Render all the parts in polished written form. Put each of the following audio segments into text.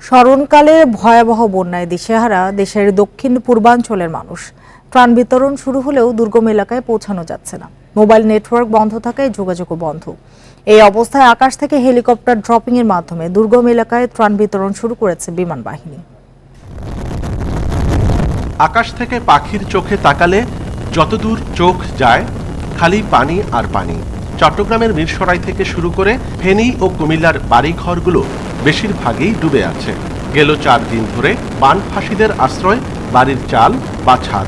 স্মরণকালের ভয়াবহ বন্যায় দিশেহারা দেশের দক্ষিণ পূর্বাঞ্চলের মানুষ। ত্রাণ বিতরণ শুরু হলেও দুর্গম এলাকায় পৌঁছানো যাচ্ছে না। মোবাইল নেটওয়ার্ক বন্ধ থাকায় যোগাযোগও বন্ধ। এই অবস্থায় আকাশ থেকে হেলিকপ্টার ড্রপিংয়ের মাধ্যমে দুর্গম এলাকায় ত্রাণ বিতরণ শুরু করেছে বিমান বাহিনী। আকাশ থেকে পাখির চোখে তাকালে যতদূর চোখ যায় খালি পানি আর পানি। চট্টগ্রামের মিরসরাই থেকে শুরু করে ফেনী ও কুমিল্লার বাড়িঘরগুলো বেশিরভাগই ডুবে আছে। গেল 4 দিন ধরে বানফাসীদের আশ্রয় বাড়ির চাল বা ছাদ।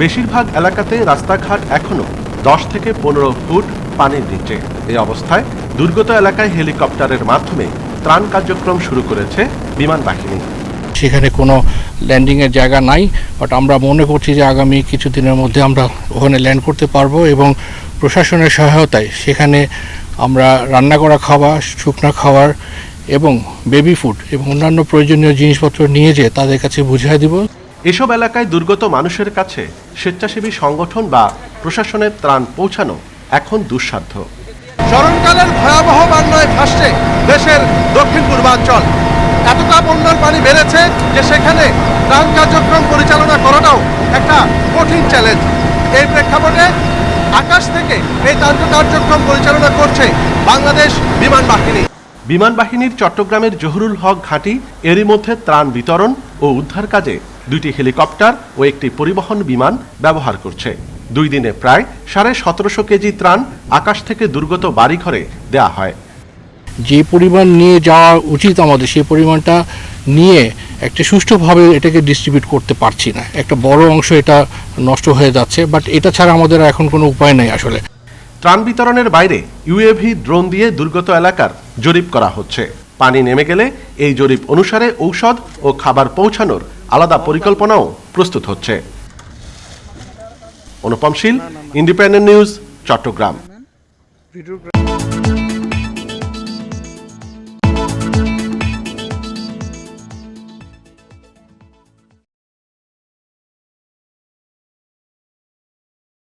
বেশিরভাগ এলাকাতে রাস্তাঘাট এখনো 10 থেকে 15 ফুট পানির নিচে। এই অবস্থায় দুর্গত এলাকায় হেলিকপ্টারের মাধ্যমে ত্রাণ কার্যক্রম শুরু করেছে বিমান বাহিনী। সেখানে কোনো ল্যান্ডিংয়ের জায়গা নাই, বাট আমরা মনে করছি যে আগামী কিছুদিনের মধ্যে আমরা ওখানে ল্যান্ড করতে পারবো এবং প্রশাসনের সহায়তায় সেখানে আমরা রান্না করা খাবার, শুকনো খাবার এবং বেবি ফুড এবং অন্যান্য প্রয়োজনীয় জিনিসপত্র নিয়ে যেয়ে তাদের কাছে বুঝিয়ে দিব। এসব এলাকায় দুর্গত মানুষের কাছে স্বেচ্ছাসেবী সংগঠন বা প্রশাসনের ত্রাণ পৌঁছানো এখন দুঃসাধ্য। স্মরণকালের ভয়াবহ বন্যায় ভাসছে দেশের দক্ষিণ পূর্বাঞ্চল। এতটা বন্যার পানি বেড়েছে যে সেখানে ত্রাণ কার্যক্রম পরিচালনা করাটাও একটা কঠিন চ্যালেঞ্জ। এই প্রেক্ষাপটে আকাশ থেকে এই ত্রাণ কার্যক্রম পরিচালনা করছে বাংলাদেশ বিমান বাহিনী। বিমান বাহিনীর চট্টগ্রামের জহুরুল হক ঘাঁটি এরই মধ্যে ত্রাণ বিতরণ ও উদ্ধার কাজে 2টি হেলিকপ্টার ও একটি পরিবহন বিমান ব্যবহার করছে। 2 দিনে প্রায় 1750 কেজি ত্রাণ আকাশ থেকে দুর্গত বাড়িঘরে দেয়া হয়। যে পরিমাণ নিয়ে যাওয়া উচিত আমাদের, সেই পরিমাণটা নিয়ে একটা সুষ্ঠুভাবে এটাকে ডিস্ট্রিবিউট করতে পারছি না। একটা বড় অংশ এটা নষ্ট হয়ে যাচ্ছে, বাট এটা ছাড়া আমাদের এখন কোনো উপায় নেই আসলে। ত্রাণ বিতরণের বাইরে ইউএভি ড্রোন দিয়ে দুর্গত এলাকার জরিপ করা হচ্ছে। পানি নেমে গেলে এই জরিপ অনুসারে ঔষধ ও খাবার পৌঁছানোর আলাদা পরিকল্পনাও প্রস্তুত হচ্ছে। অনুপম শীল, ইন্ডিপেন্ডেন্ট নিউজ, চট্টগ্রাম।